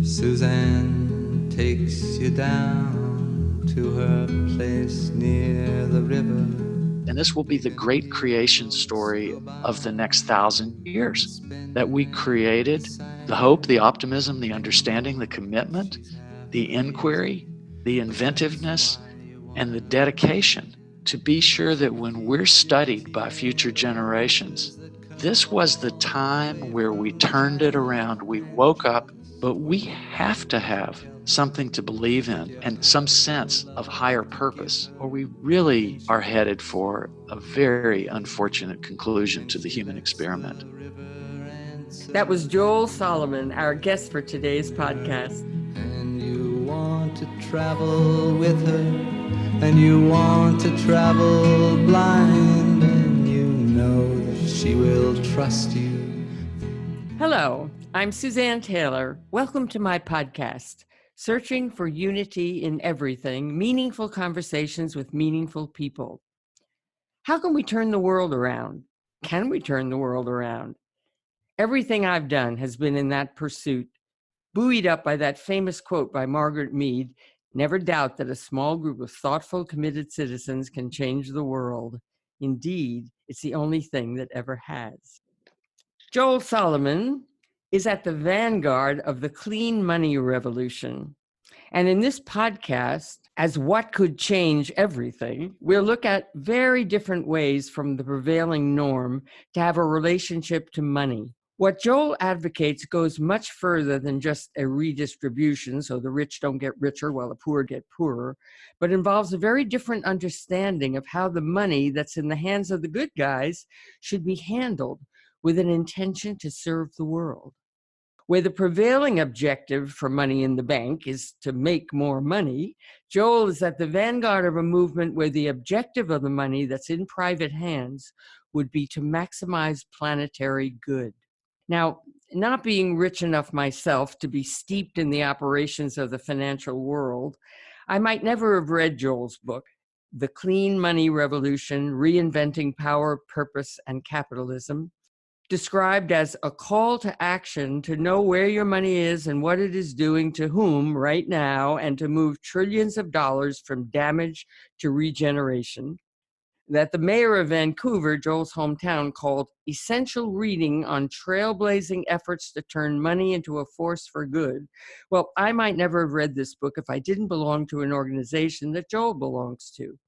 Suzanne takes you down to her place near the river. And this will be the great creation story of the next 1,000 years, that we created the hope, the optimism, the understanding, the commitment, the inquiry, the inventiveness, and the dedication to be sure that when we're studied by future generations, this was the time where we turned it around. We woke up, but we have to have something to believe in and some sense of higher purpose, or we really are headed for a very unfortunate conclusion to the human experiment. That was Joel Solomon, our guest for today's podcast. And you want to travel with her, and you want to travel blind, and you know that she will trust you. Hello, I'm Suzanne Taylor. Welcome to my podcast, Searching for Unity in Everything, Meaningful Conversations with Meaningful People. How can we turn the world around? Can we turn the world around? Everything I've done has been in that pursuit, buoyed up by that famous quote by Margaret Mead, "Never doubt that a small group of thoughtful, committed citizens can change the world. Indeed, it's the only thing that ever has." Joel Solomon is at the vanguard of the clean money revolution. And in this podcast, as what could change everything, we'll look at very different ways from the prevailing norm to have a relationship to money. What Joel advocates goes much further than just a redistribution, so the rich don't get richer while the poor get poorer, but involves a very different understanding of how the money that's in the hands of the good guys should be handled with an intention to serve the world. Where the prevailing objective for money in the bank is to make more money, Joel is at the vanguard of a movement where the objective of the money that's in private hands would be to maximize planetary good. Now, not being rich enough myself to be steeped in the operations of the financial world, I might never have read Joel's book, The Clean Money Revolution, Reinventing Power, Purpose, and Capitalism, described as a call to action to know where your money is and what it is doing to whom right now, and to move trillions of dollars from damage to regeneration, that the mayor of Vancouver, Joel's hometown, called essential reading on trailblazing efforts to turn money into a force for good. Well, I might never have read this book if I didn't belong to an organization that Joel belongs to.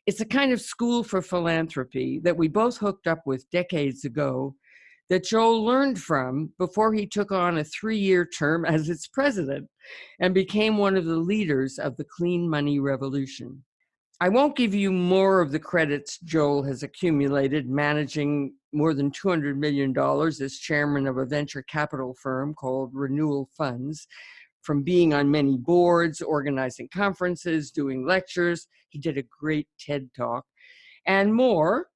It's a kind of school for philanthropy that we both hooked up with decades ago, that Joel learned from before he took on a 3-year term as its president and became one of the leaders of the clean money revolution. I won't give you more of the credits Joel has accumulated managing more than $200 million as chairman of a venture capital firm called Renewal Funds. From being on many boards, organizing conferences, doing lectures, he did a great TED Talk, and more,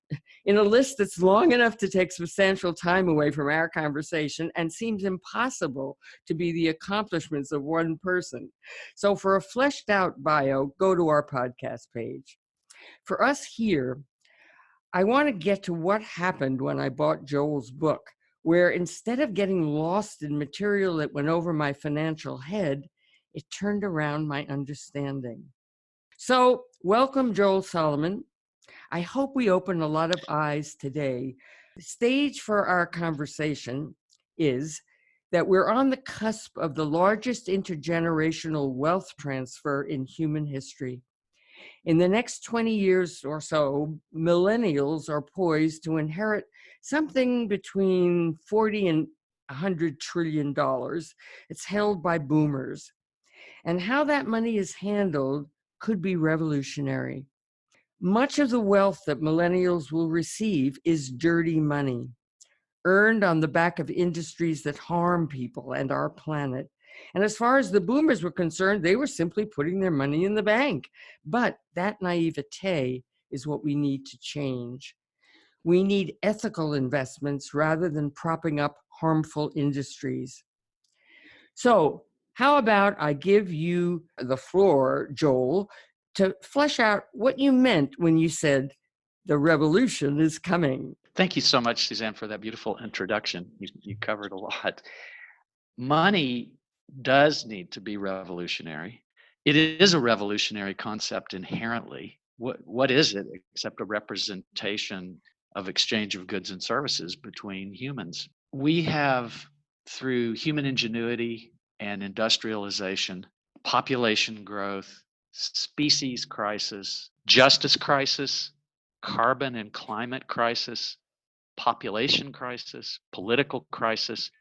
in a list that's long enough to take substantial time away from our conversation and seems impossible to be the accomplishments of one person. So for a fleshed out bio, go to our podcast page. For us here, I want to get to what happened when I bought Joel's book, where instead of getting lost in material that went over my financial head, it turned around my understanding. So welcome, Joel Solomon. I hope we open a lot of eyes today. The stage for our conversation is that we're on the cusp of the largest intergenerational wealth transfer in human history. In the next 20 years or so, millennials are poised to inherit something between 40 and $100 trillion. It's held by boomers. And how that money is handled could be revolutionary. Much of the wealth that millennials will receive is dirty money, earned on the back of industries that harm people and our planet. And as far as the boomers were concerned, they were simply putting their money in the bank. But that naivete is what we need to change. We need ethical investments rather than propping up harmful industries. So how about I give you the floor, Joel, to flesh out what you meant when you said the revolution is coming. Thank you so much, Suzanne, for that beautiful introduction. You covered a lot. Money does need to be revolutionary. It is a revolutionary concept inherently. What is it except a representation of exchange of goods and services between humans? We have, through human ingenuity and industrialization, population growth, species crisis, justice crisis, carbon and climate crisis, population crisis, political crisis,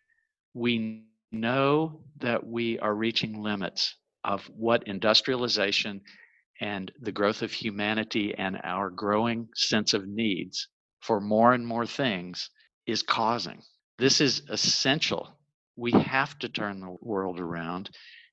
we know that we are reaching limits of what industrialization and the growth of humanity and our growing sense of needs for more and more things is causing. This is essential. We have to turn the world around,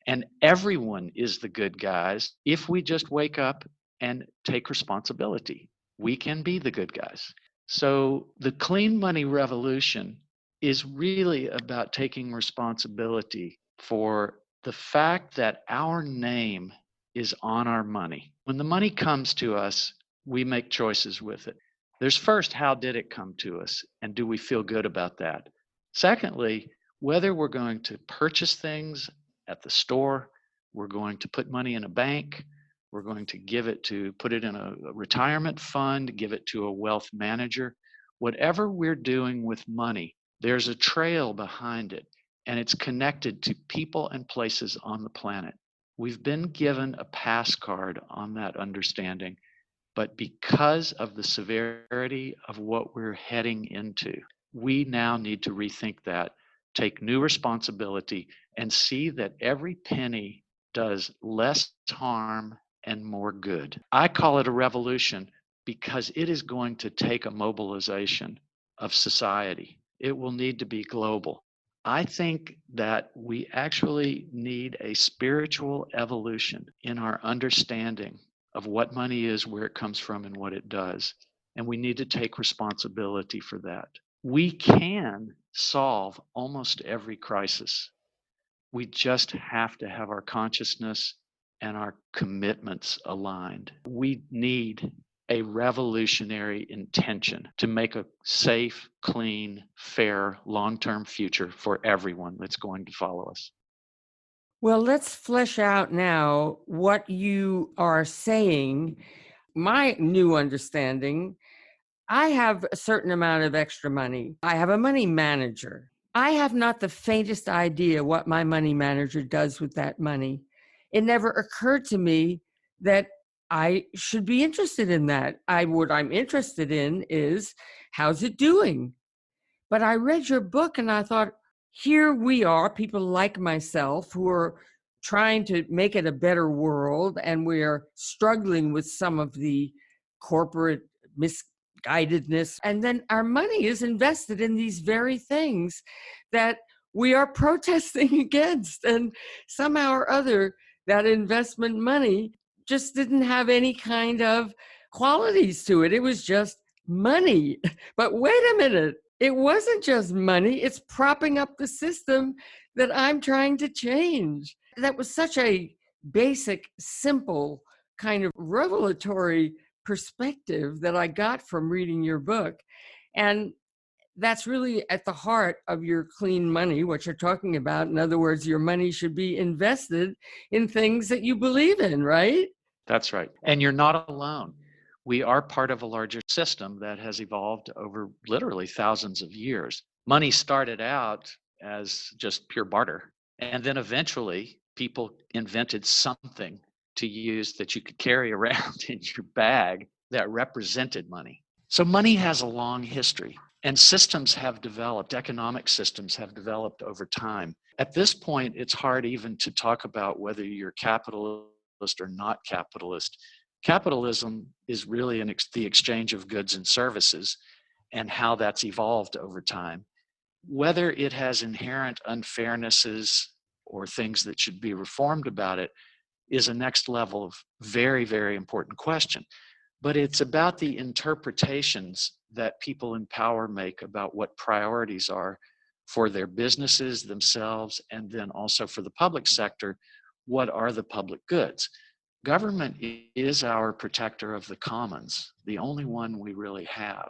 and everyone is the good guys if we just wake up and take responsibility. We can be the good guys. So the clean money revolution is really about taking responsibility for the fact that our name is on our money. When the money comes to us, we make choices with it. There's first, how did it come to us? And do we feel good about that? Secondly, whether we're going to purchase things at the store, we're going to put money in a bank, we're going to put it in a retirement fund, give it to a wealth manager. Whatever we're doing with money, there's a trail behind it, and it's connected to people and places on the planet. We've been given a pass card on that understanding, but because of the severity of what we're heading into, we now need to rethink that, take new responsibility, and see that every penny does less harm and more good. I call it a revolution because it is going to take a mobilization of society. It will need to be global. I think that we actually need a spiritual evolution in our understanding of what money is, where it comes from, and what it does. And we need to take responsibility for that. We can solve almost every crisis. We just have to have our consciousness and our commitments aligned. We need a revolutionary intention to make a safe, clean, fair, long-term future for everyone that's going to follow us. Well, let's flesh out now what you are saying. My new understanding, I have a certain amount of extra money. I have a money manager. I have not the faintest idea what my money manager does with that money. It never occurred to me that I should be interested in that. What I'm interested in is, how's it doing? But I read your book and I thought, here we are, people like myself who are trying to make it a better world, and we're struggling with some of the corporate misguidedness. And then our money is invested in these very things that we are protesting against. And somehow or other, that investment money just didn't have any kind of qualities to it. It was just money. But wait a minute. It wasn't just money, it's propping up the system that I'm trying to change. That was such a basic, simple, kind of revelatory perspective that I got from reading your book. And that's really at the heart of your clean money, what you're talking about. In other words, your money should be invested in things that you believe in, right? That's right. And you're not alone. We are part of a larger system that has evolved over literally thousands of years. Money started out as just pure barter. And then eventually people invented something to use that you could carry around in your bag that represented money. So money has a long history, and systems have developed, economic systems have developed over time. At this point, it's hard even to talk about whether you're capitalist or not capitalist. Capitalism is really the exchange of goods and services and how that's evolved over time. Whether it has inherent unfairnesses or things that should be reformed about it is a next level of very, very important question. But it's about the interpretations that people in power make about what priorities are for their businesses themselves, and then also for the public sector, what are the public goods. Government is our protector of the commons, the only one we really have.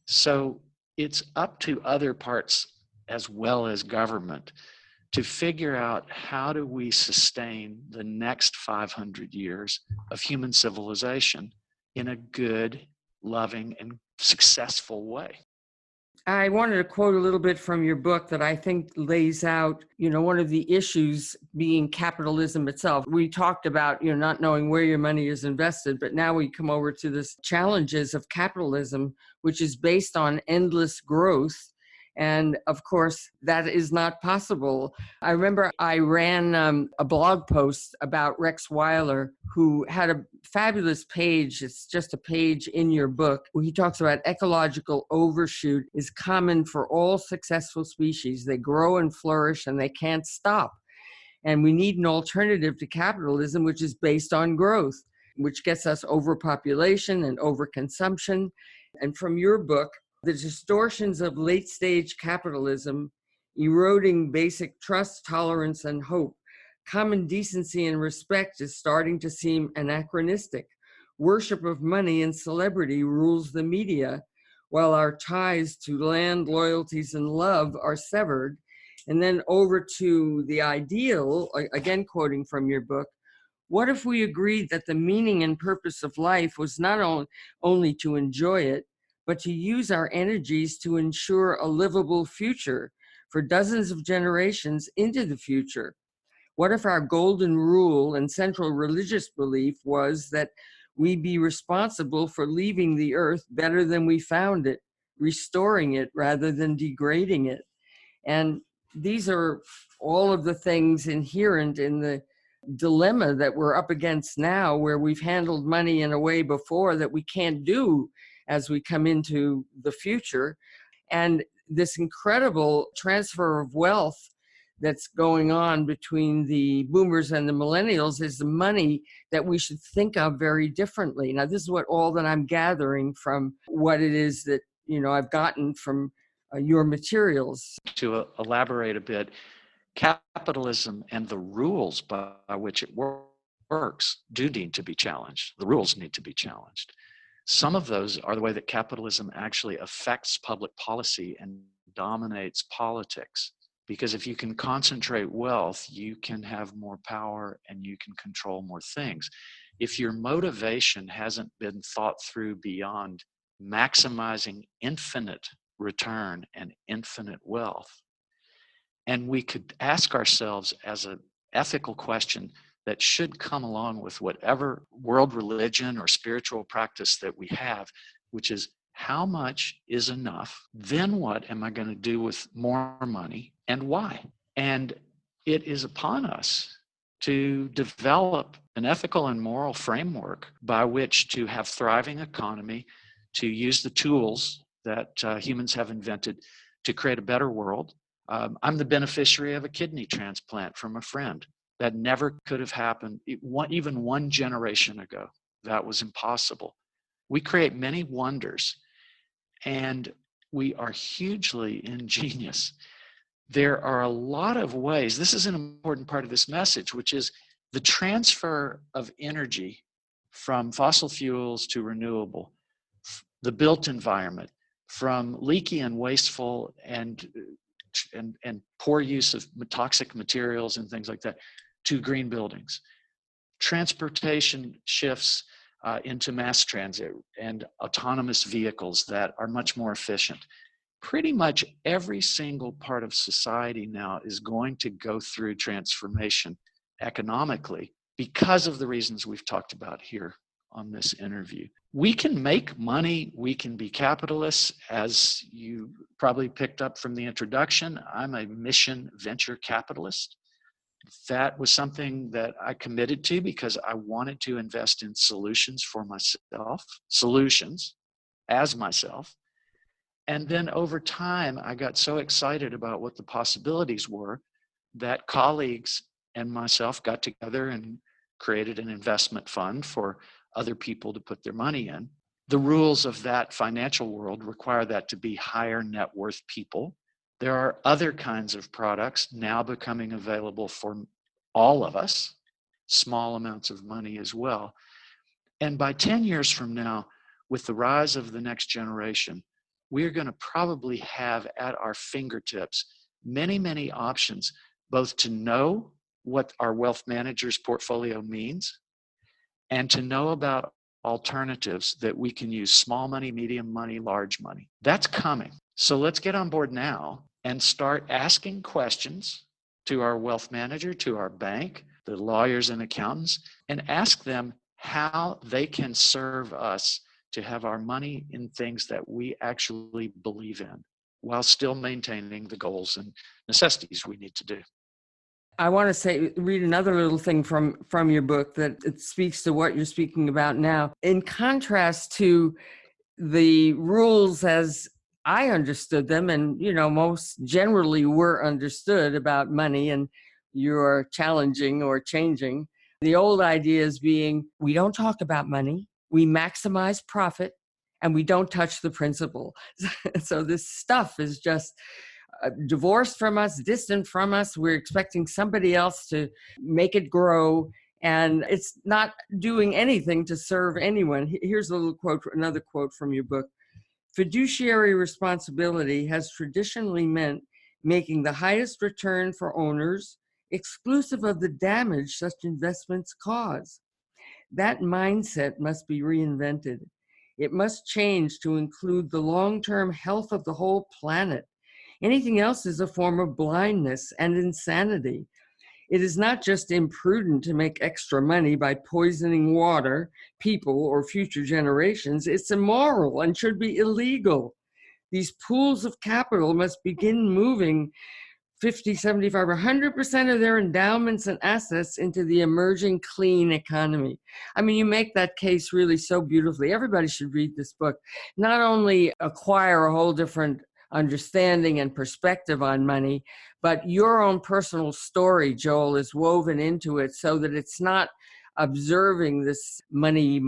So it's up to other parts as well as government to figure out how do we sustain the next 500 years of human civilization in a good, loving, and successful way. I wanted to quote a little bit from your book that I think lays out, one of the issues being capitalism itself. We talked about, not knowing where your money is invested, but now we come over to this challenges of capitalism, which is based on endless growth. And of course, that is not possible. I remember I ran a blog post about Rex Weiler, who had a fabulous page. It's just a page in your book where he talks about ecological overshoot is common for all successful species. They grow and flourish and they can't stop. And we need an alternative to capitalism, which is based on growth, which gets us overpopulation and overconsumption. And from your book, the distortions of late-stage capitalism, eroding basic trust, tolerance, and hope. Common decency and respect is starting to seem anachronistic. Worship of money and celebrity rules the media, while our ties to land, loyalties, and love are severed. And then over to the ideal, again quoting from your book, what if we agreed that the meaning and purpose of life was not only to enjoy it, but to use our energies to ensure a livable future for dozens of generations into the future? What if our golden rule and central religious belief was that we be responsible for leaving the earth better than we found it, restoring it rather than degrading it? And these are all of the things inherent in the dilemma that we're up against now, where we've handled money in a way before that we can't do as we come into the future. And this incredible transfer of wealth that's going on between the boomers and the millennials is the money that we should think of very differently. Now, this is all that I'm gathering from what it is that, I've gotten from your materials. To elaborate a bit, capitalism and the rules by which it works do need to be challenged. The rules need to be challenged. Some of those are the way that capitalism actually affects public policy and dominates politics. Because if you can concentrate wealth, you can have more power and you can control more things. If your motivation hasn't been thought through beyond maximizing infinite return and infinite wealth, and we could ask ourselves as an ethical question that should come along with whatever world religion or spiritual practice that we have, which is, how much is enough? Then what am I going to do with more money and why? And it is upon us to develop an ethical and moral framework by which to have thriving economy, to use the tools that humans have invented to create a better world. I'm the beneficiary of a kidney transplant from a friend. That never could have happened even one generation ago. That was impossible. We create many wonders, and we are hugely ingenious. There are a lot of ways. This is an important part of this message, which is the transfer of energy from fossil fuels to renewable, the built environment, from leaky and wasteful and poor use of toxic materials and things like that, to green buildings. Transportation shifts into mass transit and autonomous vehicles that are much more efficient. Pretty much every single part of society now is going to go through transformation economically because of the reasons we've talked about here on this interview. We can make money, we can be capitalists. As you probably picked up from the introduction, I'm a mission venture capitalist. That was something that I committed to because I wanted to invest in solutions for myself, solutions as myself. And then over time, I got so excited about what the possibilities were that colleagues and myself got together and created an investment fund for other people to put their money in. The rules of that financial world require that to be higher net worth people. There are other kinds of products now becoming available for all of us, small amounts of money as well. And by 10 years from now, with the rise of the next generation, we're going to probably have at our fingertips many, many options both to know what our wealth manager's portfolio means and to know about alternatives that we can use: small money, medium money, large money. That's coming. So let's get on board now and start asking questions to our wealth manager, to our bank, the lawyers and accountants, and ask them how they can serve us to have our money in things that we actually believe in, while still maintaining the goals and necessities we need to do. I want to read another little thing from your book that it speaks to what you're speaking about now. In contrast to the rules as I understood them, and most generally were understood about money, and you're challenging or changing the old ideas being, we don't talk about money, we maximize profit, and we don't touch the principle. So this stuff is just divorced from us, distant from us. We're expecting somebody else to make it grow, and it's not doing anything to serve anyone. Here's a little quote, another quote from your book. Fiduciary responsibility has traditionally meant making the highest return for owners, exclusive of the damage such investments cause. That mindset must be reinvented. It must change to include the long-term health of the whole planet. Anything else is a form of blindness and insanity. It is not just imprudent to make extra money by poisoning water, people, or future generations. It's immoral and should be illegal. These pools of capital must begin moving 50, 75, 100% of their endowments and assets into the emerging clean economy. I mean, you make that case really so beautifully. Everybody should read this book. Not only acquire a whole different understanding and perspective on money, but your own personal story, Joel, is woven into it so that it's not observing this money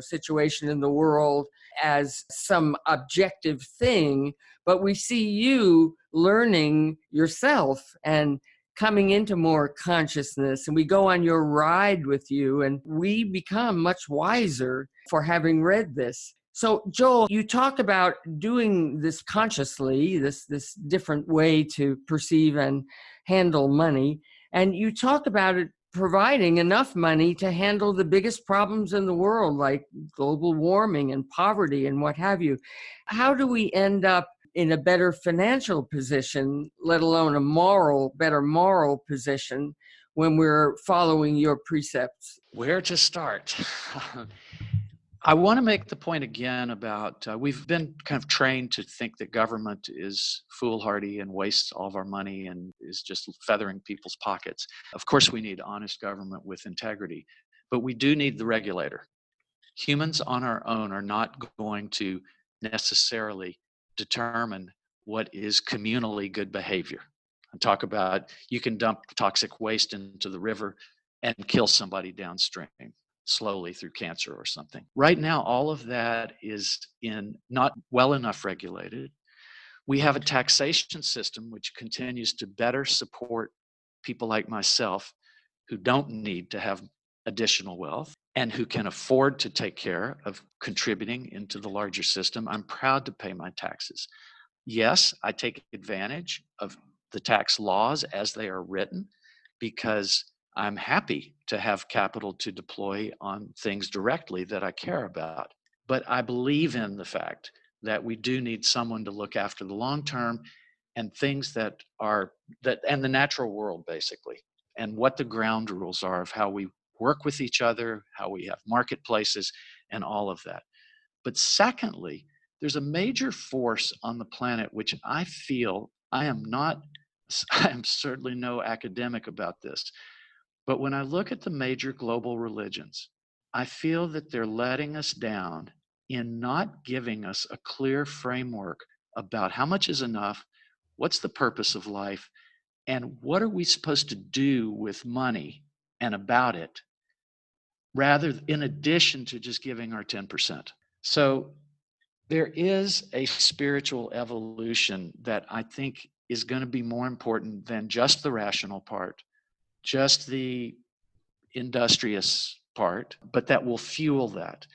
situation in the world as some objective thing, but we see you learning yourself and coming into more consciousness, and we go on your ride with you, and we become much wiser for having read this. So, Joel, you talk about doing this consciously, this different way to perceive and handle money, and you talk about it providing enough money to handle the biggest problems in the world, like global warming and poverty and what have you. How do we end up in a better financial position, let alone a better moral position, when we're following your precepts? Where to start? I want to make the point again about we've been kind of trained to think that government is foolhardy and wastes all of our money and is just feathering people's pockets. Of course, we need honest government with integrity, but we do need the regulator. Humans on our own are not going to necessarily determine what is communally good behavior. And talk about, you can dump toxic waste into the river and kill somebody downstream slowly through cancer or something. Right now, all of that is not well enough regulated. We have a taxation system which continues to better support people like myself who don't need to have additional wealth and who can afford to take care of contributing into the larger system. I'm proud to pay my taxes. Yes, I take advantage of the tax laws as they are written because I'm happy to have capital to deploy on things directly that I care about. But I believe in the fact that we do need someone to look after the long term and things and the natural world, basically, and what the ground rules are of how we work with each other, how we have marketplaces, and all of that. But secondly, there's a major force on the planet which I feel I am certainly no academic about this. But when I look at the major global religions, I feel that they're letting us down in not giving us a clear framework about how much is enough, what's the purpose of life, and what are we supposed to do with money and about it, rather in addition to just giving our 10%. So there is a spiritual evolution that I think is going to be more important than just the rational part, just the industrious part, but that will fuel that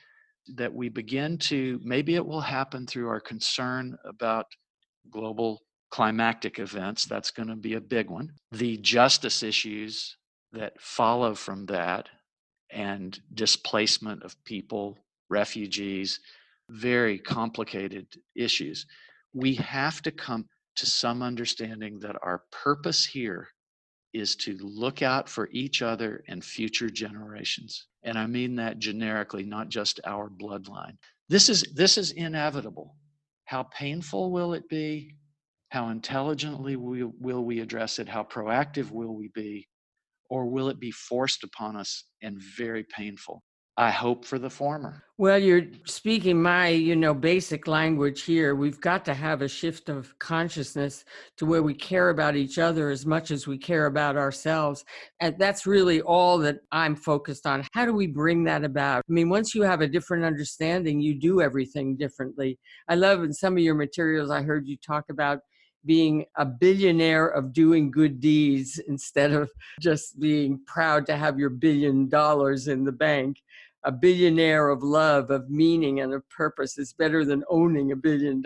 we begin to, maybe it will happen through our concern about global climactic events, that's going to be a big one. The justice issues that follow from that, and displacement of people, refugees, very complicated issues. We have to come to some understanding that our purpose here is to look out for each other and future generations. And I mean that generically, not just our bloodline. This is inevitable. How painful will it be? How intelligently will we address it? How proactive will we be? Or will it be forced upon us and very painful? I hope for the former. Well, you're speaking my, basic language here. We've got to have a shift of consciousness to where we care about each other as much as we care about ourselves. And that's really all that I'm focused on. How do we bring that about? I mean, once you have a different understanding, you do everything differently. I love in some of your materials, I heard you talk about being a billionaire of doing good deeds instead of just being proud to have your $1 billion in the bank. A billionaire of love, of meaning, and of purpose is better than owning $1 billion.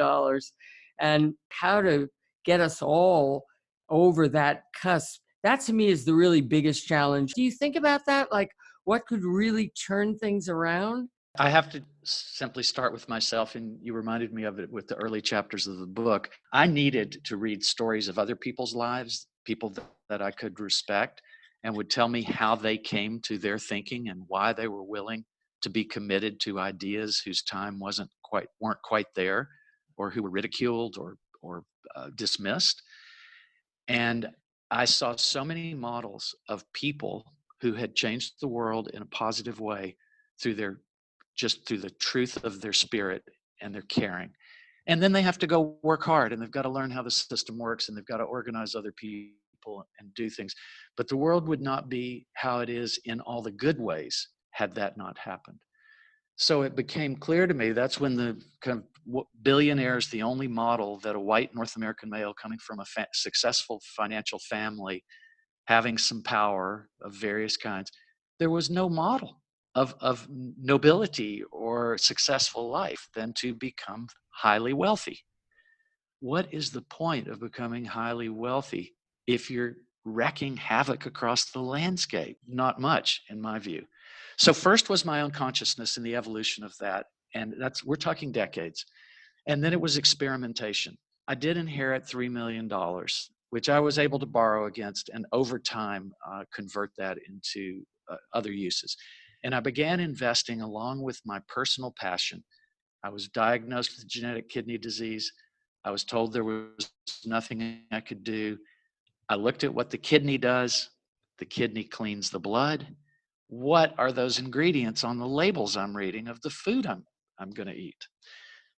And how to get us all over that cusp, that to me is the really biggest challenge. Do you think about that? Like, what could really turn things around? I have to simply start with myself, and you reminded me of it with the early chapters of the book. I needed to read stories of other people's lives, people that I could respect, and would tell me how they came to their thinking and why they were willing to be committed to ideas whose time weren't quite there, or who were ridiculed or dismissed. And I saw so many models of people who had changed the world in a positive way through through the truth of their spirit and their caring. And then they have to go work hard, and they've got to learn how the system works, and they've got to organize other people and do things. But the world would not be how it is in all the good ways had that not happened. So it became clear to me that's when the kind of billionaire is the only model that a white North American male coming from a successful financial family, having some power of various kinds, there was no model of nobility or successful life than to become highly wealthy. What is the point of becoming highly wealthy if you're wreaking havoc across the landscape? Not much, in my view. So first was my own consciousness and the evolution of that. And we're talking decades. And then it was experimentation. I did inherit $3 million, which I was able to borrow against, and over time convert that into other uses. And I began investing along with my personal passion. I was diagnosed with genetic kidney disease. I was told there was nothing I could do. I looked at what the kidney does. The kidney cleans the blood. What are those ingredients on the labels I'm reading of the food I'm going to eat?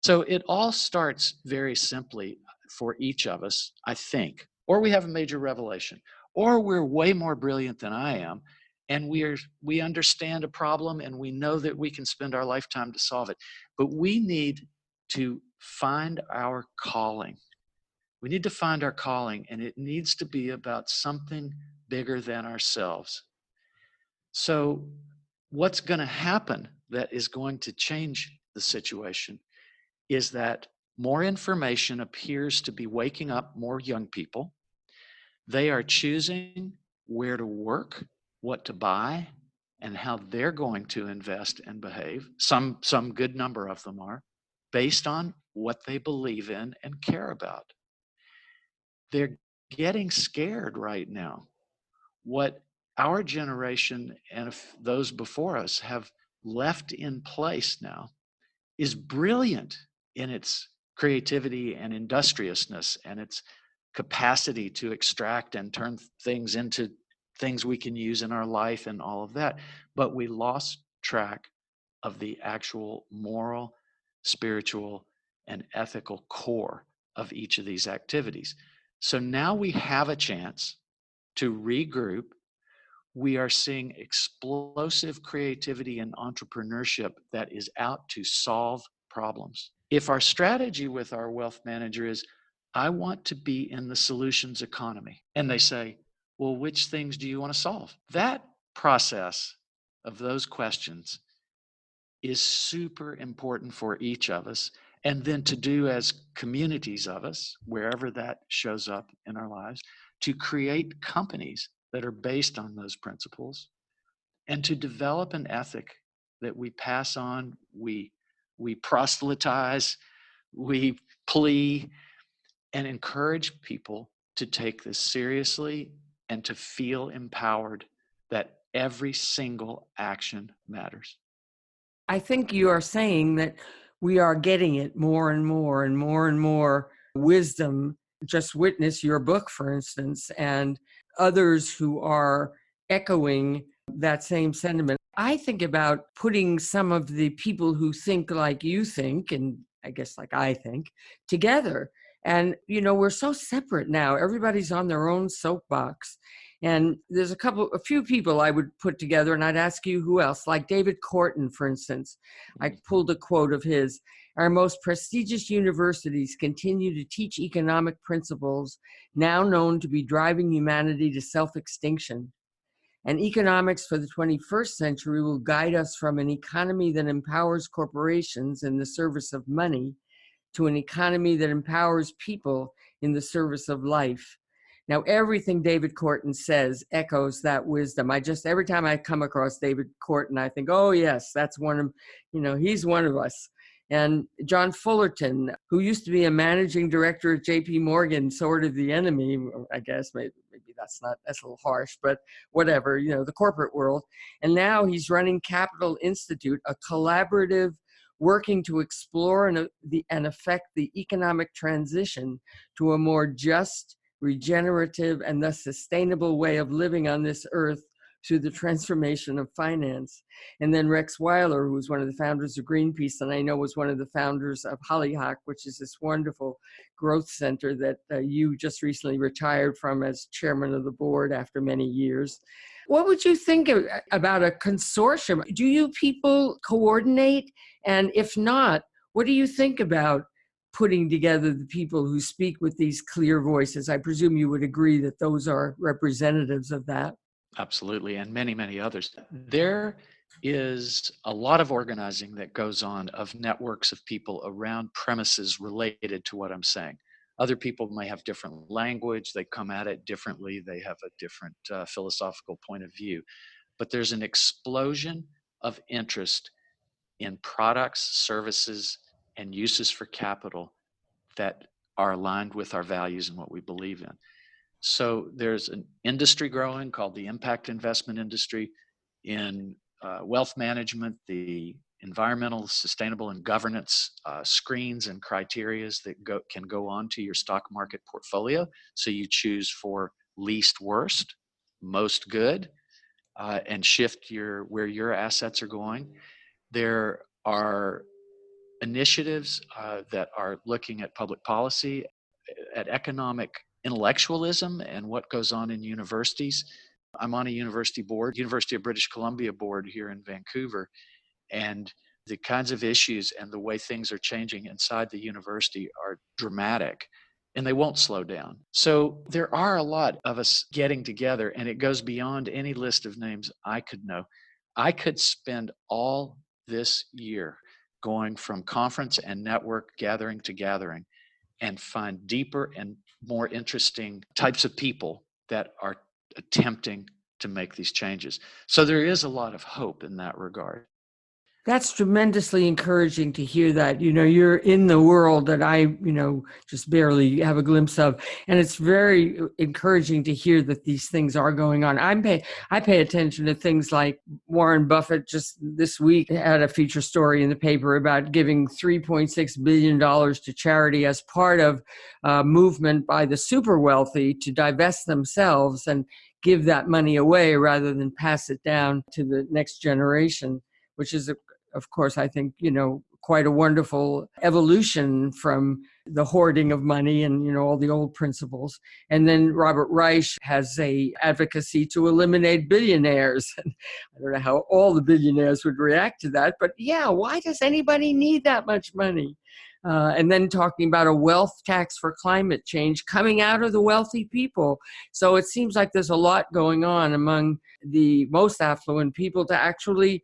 So it all starts very simply for each of us, I think, or we have a major revelation, or we're way more brilliant than I am, and we understand a problem and we know that we can spend our lifetime to solve it. But we need to find our calling. We need to find our calling, and it needs to be about something bigger than ourselves. So what's going to happen that is going to change the situation is that more information appears to be waking up more young people. They are choosing where to work, what to buy, and how they're going to invest and behave. Some good number of them are, based on what they believe in and care about. They're getting scared right now. What our generation and those before us have left in place now is brilliant in its creativity and industriousness and its capacity to extract and turn things into things we can use in our life and all of that. But we lost track of the actual moral, spiritual, and ethical core of each of these activities. So now we have a chance to regroup. We are seeing explosive creativity and entrepreneurship that is out to solve problems. If our strategy with our wealth manager is, I want to be in the solutions economy, and they say, well, which things do you want to solve? That process of those questions is super important for each of us. And then to do as communities of us, wherever that shows up in our lives, to create companies that are based on those principles and to develop an ethic that we pass on, we proselytize, we plea, and encourage people to take this seriously and to feel empowered that every single action matters. I think you are saying that we are getting it more and more and more and more wisdom. Just witness your book, for instance, and others who are echoing that same sentiment. I think about putting some of the people who think like you think, and I guess like I think, together. And, we're so separate now. Everybody's on their own soapbox. And there's a few people I would put together, and I'd ask you who else, like David Corton, for instance. I pulled a quote of his. Our most prestigious universities continue to teach economic principles now known to be driving humanity to self-extinction. And economics for the 21st century will guide us from an economy that empowers corporations in the service of money to an economy that empowers people in the service of life. Now, everything David Corton says echoes that wisdom. Every time I come across David Corton, I think, oh, yes, that's one of, he's one of us. And John Fullerton, who used to be a managing director at JP Morgan, sort of the enemy, I guess, maybe that's a little harsh, but whatever, the corporate world. And now he's running Capital Institute, a collaborative working to explore and affect the economic transition to a more just, regenerative, and thus sustainable way of living on this earth through the transformation of finance. And then Rex Weiler, who's one of the founders of Greenpeace, and I know was one of the founders of Hollyhock, which is this wonderful growth center that you just recently retired from as chairman of the board after many years. What would you think about a consortium? Do you people coordinate? And if not, what do you think about putting together the people who speak with these clear voices? I presume you would agree that those are representatives of that. Absolutely, and many, many others. There is a lot of organizing that goes on of networks of people around premises related to what I'm saying. Other people may have different language, they come at it differently, they have a different philosophical point of view. But there's an explosion of interest in products, services, and uses for capital that are aligned with our values and what we believe in. So there's an industry growing called the impact investment industry in wealth management, the environmental, sustainable, and governance screens and criterias that can go onto your stock market portfolio. So you choose for least worst, most good, and shift where your assets are going. There are initiatives that are looking at public policy, at economic intellectualism and what goes on in universities. I'm on a university board, University of British Columbia board here in Vancouver, and the kinds of issues and the way things are changing inside the university are dramatic, and they won't slow down. So there are a lot of us getting together, and it goes beyond any list of names I could know. I could spend all this year going from conference and network gathering to gathering and find deeper and more interesting types of people that are attempting to make these changes. So there is a lot of hope in that regard. That's tremendously encouraging to hear that. You're in the world that I, just barely have a glimpse of. And it's very encouraging to hear that these things are going on. I pay attention to things like Warren Buffett just this week had a feature story in the paper about giving $3.6 billion to charity as part of a movement by the super wealthy to divest themselves and give that money away rather than pass it down to the next generation, which is of course, I think, quite a wonderful evolution from the hoarding of money and, all the old principles. And then Robert Reich has a advocacy to eliminate billionaires. And I don't know how all the billionaires would react to that, but yeah, why does anybody need that much money? And then talking about a wealth tax for climate change coming out of the wealthy people. So it seems like there's a lot going on among the most affluent people to actually,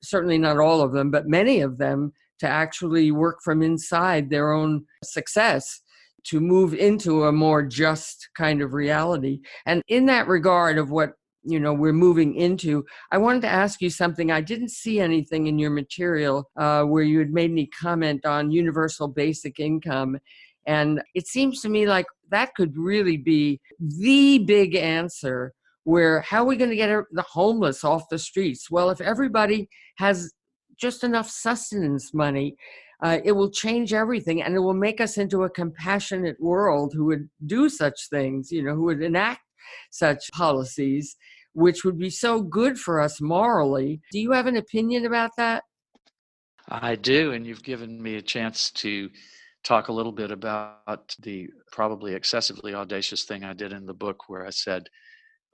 certainly not all of them, but many of them, to actually work from inside their own success to move into a more just kind of reality. And in that regard of what, we're moving into, I wanted to ask you something. I didn't see anything in your material where you had made any comment on universal basic income. And it seems to me like that could really be the big answer, where how are we going to get the homeless off the streets? Well, if everybody has just enough sustenance money, it will change everything, and it will make us into a compassionate world who would do such things, who would enact such policies, which would be so good for us morally. Do you have an opinion about that? I do, and you've given me a chance to talk a little bit about the probably excessively audacious thing I did in the book, where I said,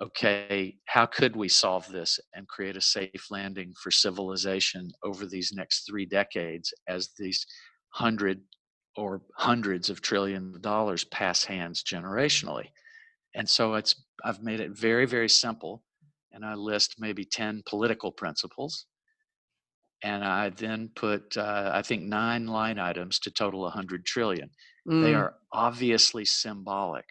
okay, how could we solve this and create a safe landing for civilization over these next 3 decades as these hundreds of trillions of dollars pass hands generationally? And so I've made it very, very simple, and I list maybe 10 political principles. And I then put, I think, 9 line items to total 100 trillion. They are obviously symbolic.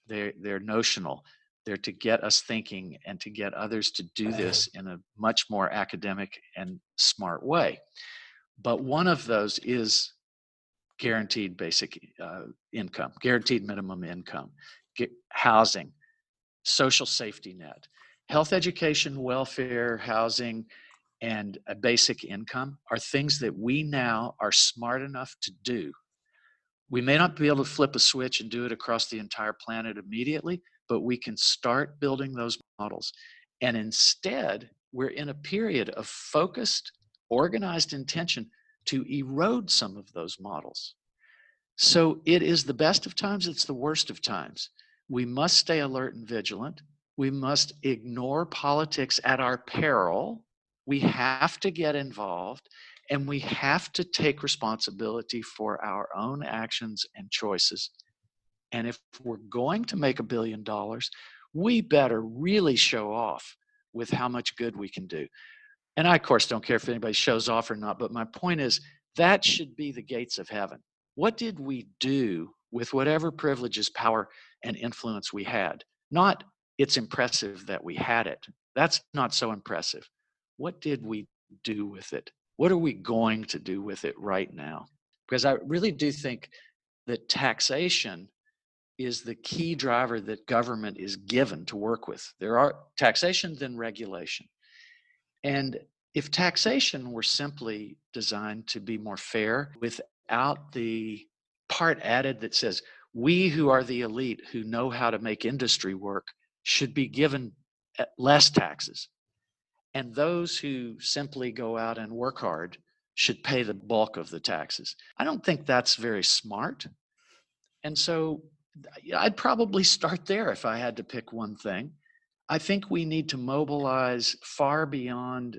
They're notional. They're to get us thinking and to get others to do this in a much more academic and smart way. But one of those is guaranteed basic income, guaranteed minimum income, housing, social safety net, health, education, welfare, housing, and a basic income are things that we now are smart enough to do. We may not be able to flip a switch and do it across the entire planet immediately, but we can start building those models. And instead, we're in a period of focused, organized intention to erode some of those models. So it is the best of times, it's the worst of times. We must stay alert and vigilant. We must ignore politics at our peril. We have to get involved, and we have to take responsibility for our own actions and choices. And if we're going to make $1 billion, we better really show off with how much good we can do. And I, of course, don't care if anybody shows off or not, but my point is that should be the gates of heaven. What did we do with whatever privileges, power, and influence we had? Not, it's impressive that we had it. That's not so impressive. What did we do with it? What are we going to do with it right now? Because I really do think that taxation is the key driver that government is given to work with. There are taxation, then regulation. And if taxation were simply designed to be more fair without the part added that says, we who are the elite who know how to make industry work should be given less taxes. And those who simply go out and work hard should pay the bulk of the taxes. I don't think that's very smart. And so I'd probably start there if I had to pick one thing. I think we need to mobilize far beyond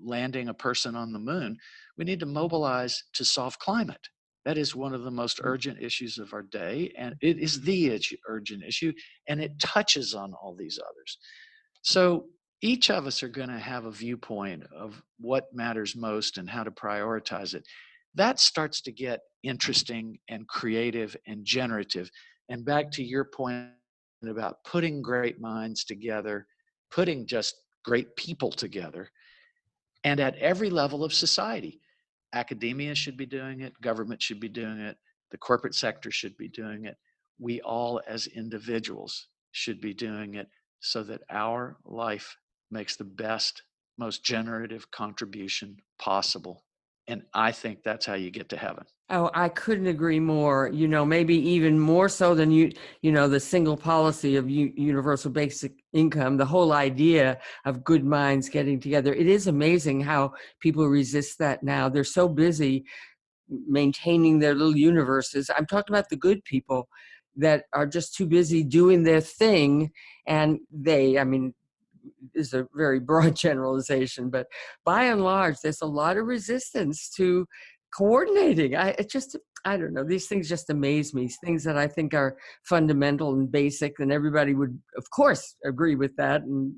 landing a person on the moon. We need to mobilize to solve climate. That is one of the most urgent issues of our day, and it is the urgent issue, and it touches on all these others. So each of us are going to have a viewpoint of what matters most and how to prioritize it. That starts to get interesting and creative and generative. And back to your point about putting great minds together, putting just great people together, and at every level of society. Academia should be doing it, government should be doing it, the corporate sector should be doing it. We all as individuals should be doing it so that our life makes the best, most generative contribution possible. And I think that's how you get to heaven. Oh, I couldn't agree more. Maybe even more so than the single policy of universal basic income, the whole idea of good minds getting together. It is amazing how people resist that now. They're so busy maintaining their little universes. I'm talking about the good people that are just too busy doing their thing. And is a very broad generalization, but by and large, there's a lot of resistance to coordinating. I don't know. These things just amaze me. Things that I think are fundamental and basic, and everybody would, of course, agree with that. And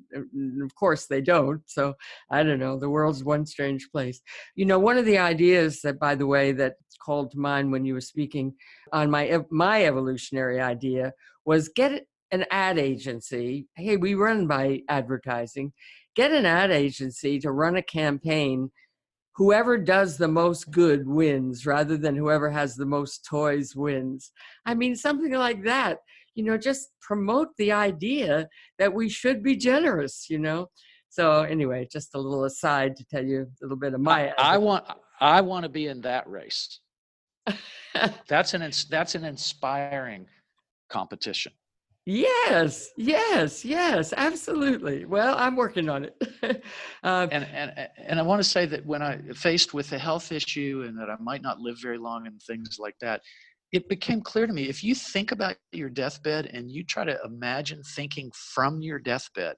of course, they don't. So I don't know. The world's one strange place. One of the ideas that, by the way, that called to mind when you were speaking on my evolutionary idea was get an ad agency. Hey, we run by advertising. Get an ad agency to run a campaign. Whoever does the most good wins, rather than whoever has the most toys wins. I mean, something like that, just promote the idea that we should be generous, So anyway, just a little aside to tell you a little bit of my. I want to be in that race. That's an inspiring competition. Yes, absolutely. Well, I'm working on it. And I want to say that when I faced with a health issue and that I might not live very long and things like that, it became clear to me, if you think about your deathbed and you try to imagine thinking from your deathbed,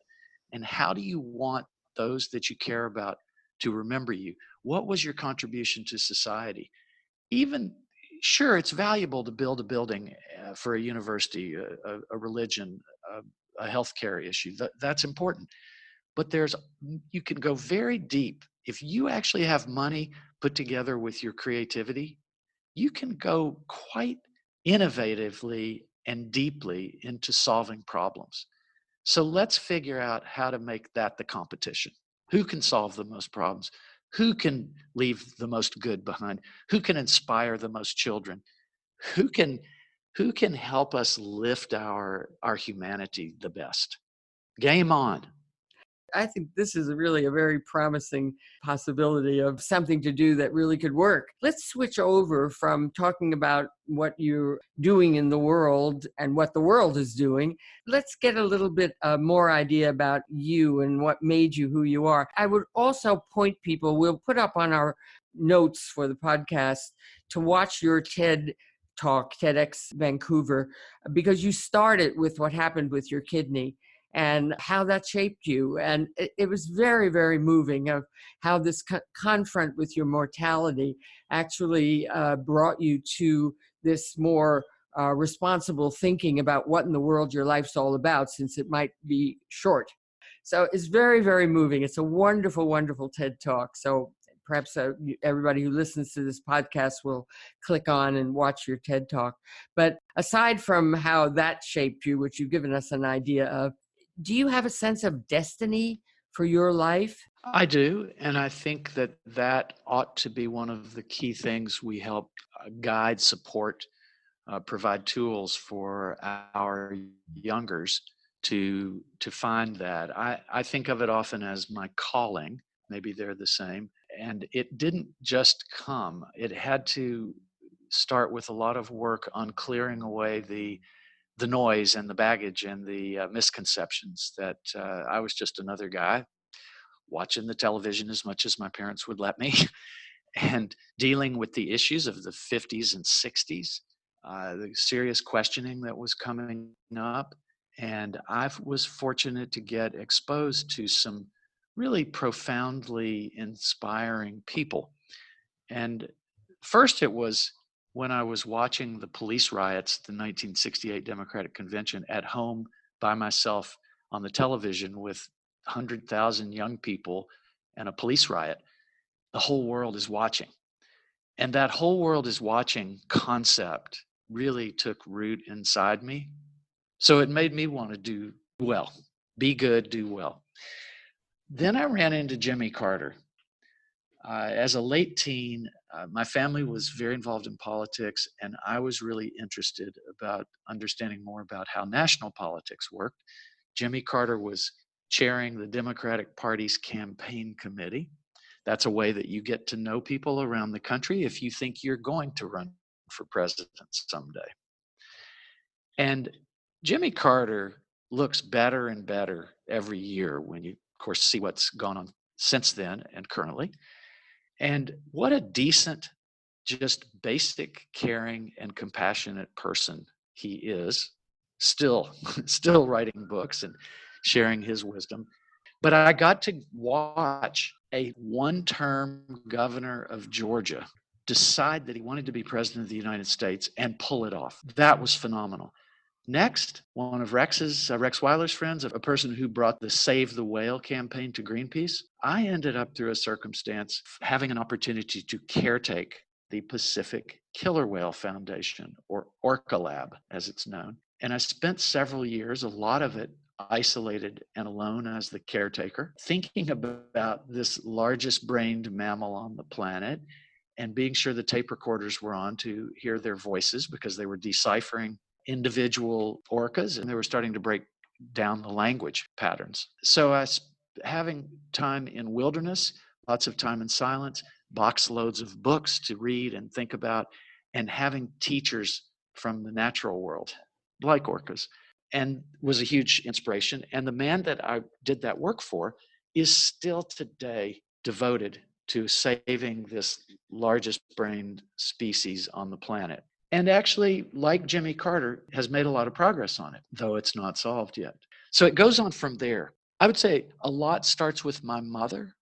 and how do you want those that you care about to remember you? What was your contribution to society? Even sure, it's valuable to build a building for a university, a religion, a healthcare issue. That's important. But you can go very deep. If you actually have money put together with your creativity, you can go quite innovatively and deeply into solving problems. So let's figure out how to make that the competition. Who can solve the most problems? Who can leave the most good behind? Who can inspire the most children? Who can help us lift our humanity the best? Game on. I think this is really a very promising possibility of something to do that really could work. Let's switch over from talking about what you're doing in the world and what the world is doing. Let's get a little bit more idea about you and what made you who you are. I would also point people, we'll put up on our notes for the podcast to watch your TED Talk, TEDx Vancouver, because you started with what happened with your kidney and how that shaped you. And it was very, very moving of how this confront with your mortality actually brought you to this more responsible thinking about what in the world your life's all about, since it might be short. So it's very, very moving. It's a wonderful, wonderful TED Talk. So perhaps everybody who listens to this podcast will click on and watch your TED Talk. But aside from how that shaped you, which you've given us an idea of, do you have a sense of destiny for your life? I do. And I think that ought to be one of the key things we help guide, support, provide tools for our youngers to find that. I think of it often as my calling. Maybe they're the same. And it didn't just come. It had to start with a lot of work on clearing away the noise and the baggage and the misconceptions that I was just another guy watching the television as much as my parents would let me and dealing with the issues of the 50s and 60s, the serious questioning that was coming up. And I was fortunate to get exposed to some really profoundly inspiring people. And first it was when I was watching the police riots, the 1968 Democratic Convention, at home by myself on the television with 100,000 young people and a police riot. The whole world is watching. And that whole world is watching concept really took root inside me. So it made me want to do well, be good, do well. Then I ran into Jimmy Carter. As a late teen, my family was very involved in politics, and I was really interested about understanding more about how national politics worked. Jimmy Carter was chairing the Democratic Party's campaign committee. That's a way that you get to know people around the country if you think you're going to run for president someday. And Jimmy Carter looks better and better every year when you, of course, see what's gone on since then and currently. And what a decent, just basic, caring, and compassionate person he is, still writing books and sharing his wisdom. But I got to watch a one-term governor of Georgia decide that he wanted to be president of the United States and pull it off. That was phenomenal. Next, one of Rex Weiler's friends, a person who brought the Save the Whale campaign to Greenpeace, I ended up through a circumstance having an opportunity to caretake the Pacific Killer Whale Foundation, or Orca Lab, as it's known. And I spent several years, a lot of it isolated and alone as the caretaker, thinking about this largest brained mammal on the planet and being sure the tape recorders were on to hear their voices, because they were deciphering individual orcas and they were starting to break down the language patterns. So having time in wilderness, lots of time in silence, box loads of books to read and think about, and having teachers from the natural world, like orcas, and was a huge inspiration. And the man that I did that work for is still today devoted to saving this largest brained species on the planet. And actually, like Jimmy Carter, has made a lot of progress on it, though it's not solved yet. So it goes on from there. I would say a lot starts with my mother,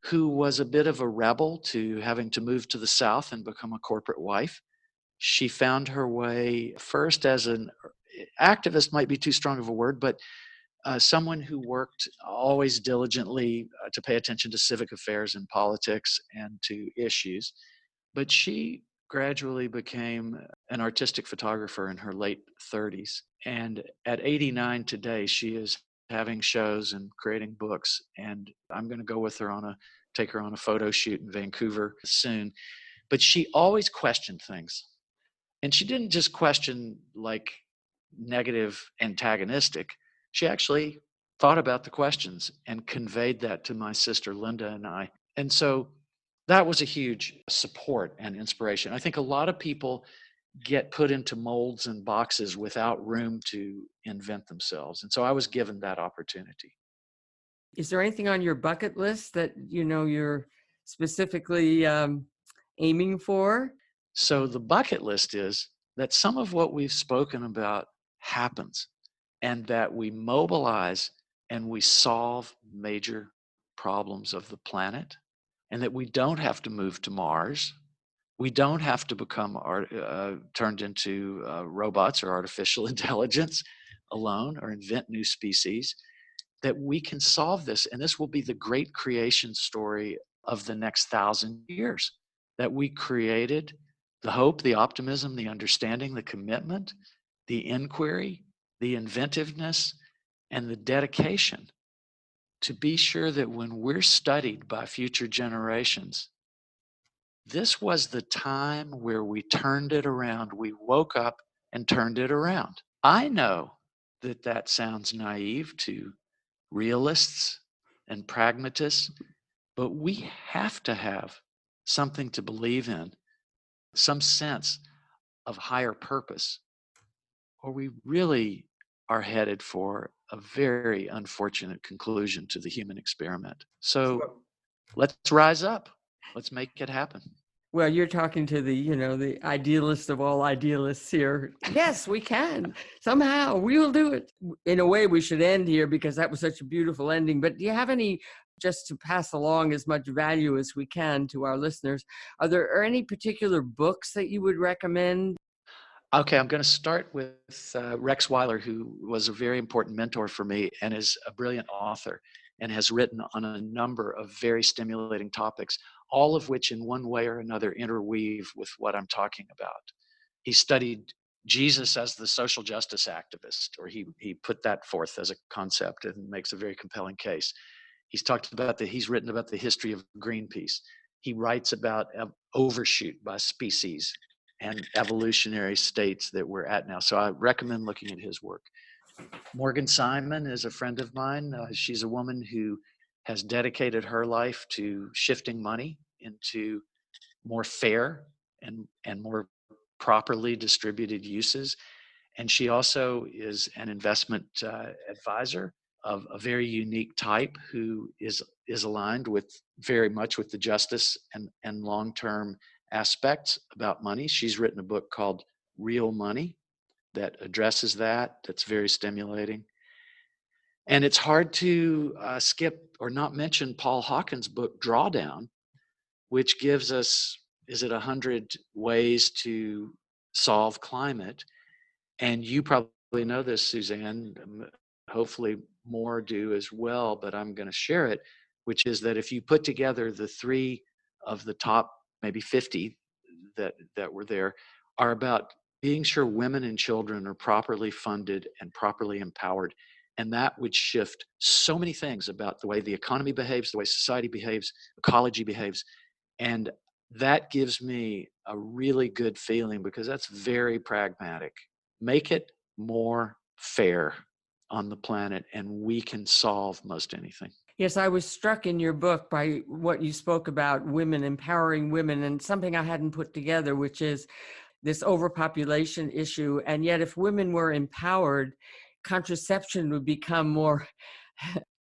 who was a bit of a rebel to having to move to the South and become a corporate wife. She found her way first as an activist, might be too strong of a word, but someone who worked always diligently to pay attention to civic affairs and politics and to issues. But she gradually became an artistic photographer in her late 30s. And at 89 today, she is having shows and creating books. And I'm going to go with her take her on a photo shoot in Vancouver soon. But she always questioned things. And she didn't just question like negative, antagonistic. She actually thought about the questions and conveyed that to my sister Linda and I. And so that was a huge support and inspiration. I think a lot of people get put into molds and boxes without room to invent themselves. And so I was given that opportunity. Is there anything on your bucket list that you're specifically aiming for? So the bucket list is that some of what we've spoken about happens, and that we mobilize and we solve major problems of the planet, and that we don't have to move to Mars. We don't have to become turned into robots or artificial intelligence alone, or invent new species, that we can solve this. And this will be the great creation story of the next 1,000 years, that we created the hope, the optimism, the understanding, the commitment, the inquiry, the inventiveness, and the dedication to be sure that when we're studied by future generations, this was the time where we turned it around. We woke up and turned it around. I know that that sounds naive to realists and pragmatists, but we have to have something to believe in, some sense of higher purpose, or we really are headed for a very unfortunate conclusion to the human experiment. So let's rise up. Let's make it happen. Well, you're talking to the idealist of all idealists here. Yes, we can. Somehow we will do it. In a way, we should end here because that was such a beautiful ending. But do you have any, just to pass along as much value as we can to our listeners, are there any particular books that you would recommend? Okay, I'm going to start with Rex Weiler, who was a very important mentor for me and is a brilliant author and has written on a number of very stimulating topics, all of which in one way or another interweave with what I'm talking about. He studied Jesus as the social justice activist, or he put that forth as a concept and makes a very compelling case. He's written about the history of Greenpeace. He writes about overshoot by species and evolutionary states that we're at now. So I recommend looking at his work. Morgan Simon is a friend of mine. She's a woman who has dedicated her life to shifting money into more fair and more properly distributed uses. And she also is an investment advisor of a very unique type who is aligned with very much with the justice and long-term aspects about money. She's written a book called Real Money that addresses that. That's very stimulating. And it's hard to skip or not mention Paul Hawken's book Drawdown, which gives us is it 100 ways to solve climate? And you probably know this, Suzanne. Hopefully more do as well, but I'm going to share it, which is that if you put together the three of the top maybe 50 that were there, are about being sure women and children are properly funded and properly empowered. And that would shift so many things about the way the economy behaves, the way society behaves, ecology behaves. And that gives me a really good feeling because that's very pragmatic. Make it more fair on the planet, and we can solve most anything. Yes, I was struck in your book by what you spoke about women, empowering women, and something I hadn't put together, which is this overpopulation issue. And yet, if women were empowered, contraception would become more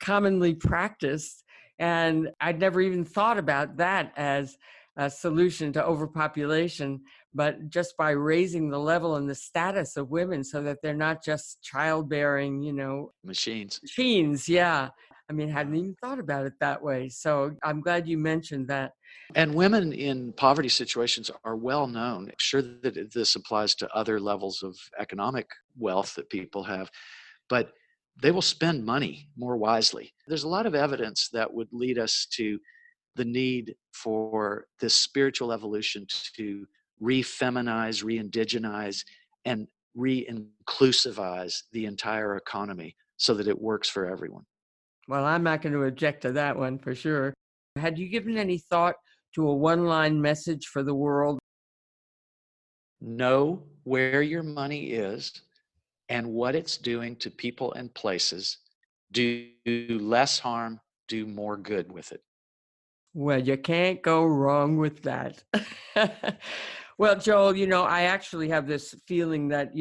commonly practiced. And I'd never even thought about that as a solution to overpopulation, but just by raising the level and the status of women so that they're not just childbearing, Machines. Yeah. I mean, I hadn't even thought about it that way. So I'm glad you mentioned that. And women in poverty situations are well known. I'm sure that this applies to other levels of economic wealth that people have, but they will spend money more wisely. There's a lot of evidence that would lead us to the need for this spiritual evolution to re-feminize, re-indigenize, and re-inclusivize the entire economy so that it works for everyone. Well, I'm not going to object to that one for sure. Had you given any thought to a one-line message for the world? Know where your money is and what it's doing to people and places. Do less harm, do more good with it. Well, you can't go wrong with that. Well, Joel, I actually have this feeling that,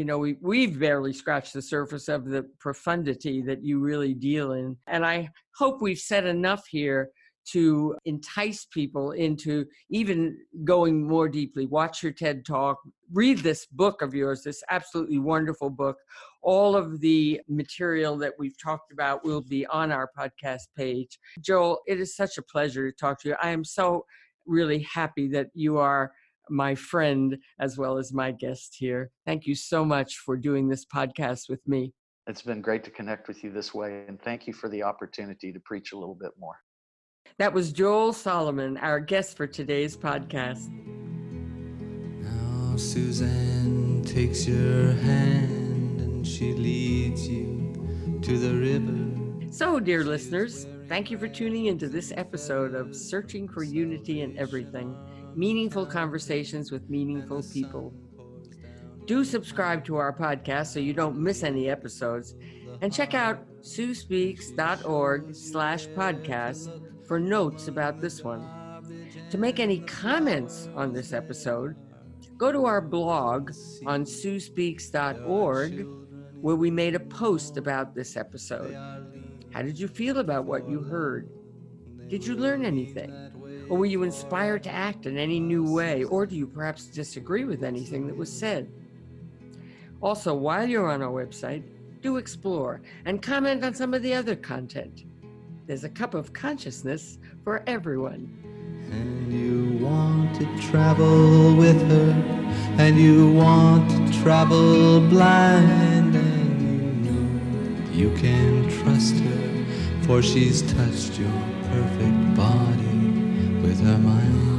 we've barely scratched the surface of the profundity that you really deal in. And I hope we've said enough here to entice people into even going more deeply. Watch your TED Talk, read this book of yours, this absolutely wonderful book. All of the material that we've talked about will be on our podcast page. Joel, it is such a pleasure to talk to you. I am so really happy that you are my friend as well as my guest here. Thank you so much for doing this podcast with me. It's been great to connect with you this way, and thank you for the opportunity to preach a little bit more. That was Joel Solomon, our guest for today's podcast. Now Suzanne takes your hand and she leads you to the river. So, dear listeners, thank you for tuning into this episode of Searching for Unity in Everything, Meaningful Conversations with Meaningful People. Do subscribe to our podcast so you don't miss any episodes, and check out suspeaks.org/podcast for notes about this one. To make any comments on this episode, go to our blog on suspeaks.org, where we made a post about this episode. How did you feel about what you heard? Did you learn anything? Or were you inspired to act in any new way? Or do you perhaps disagree with anything that was said? Also, while you're on our website, do explore and comment on some of the other content. There's a cup of consciousness for everyone. And you want to travel with her, and you want to travel blind, and you know you can trust her, for she's touched your perfect body with her mind.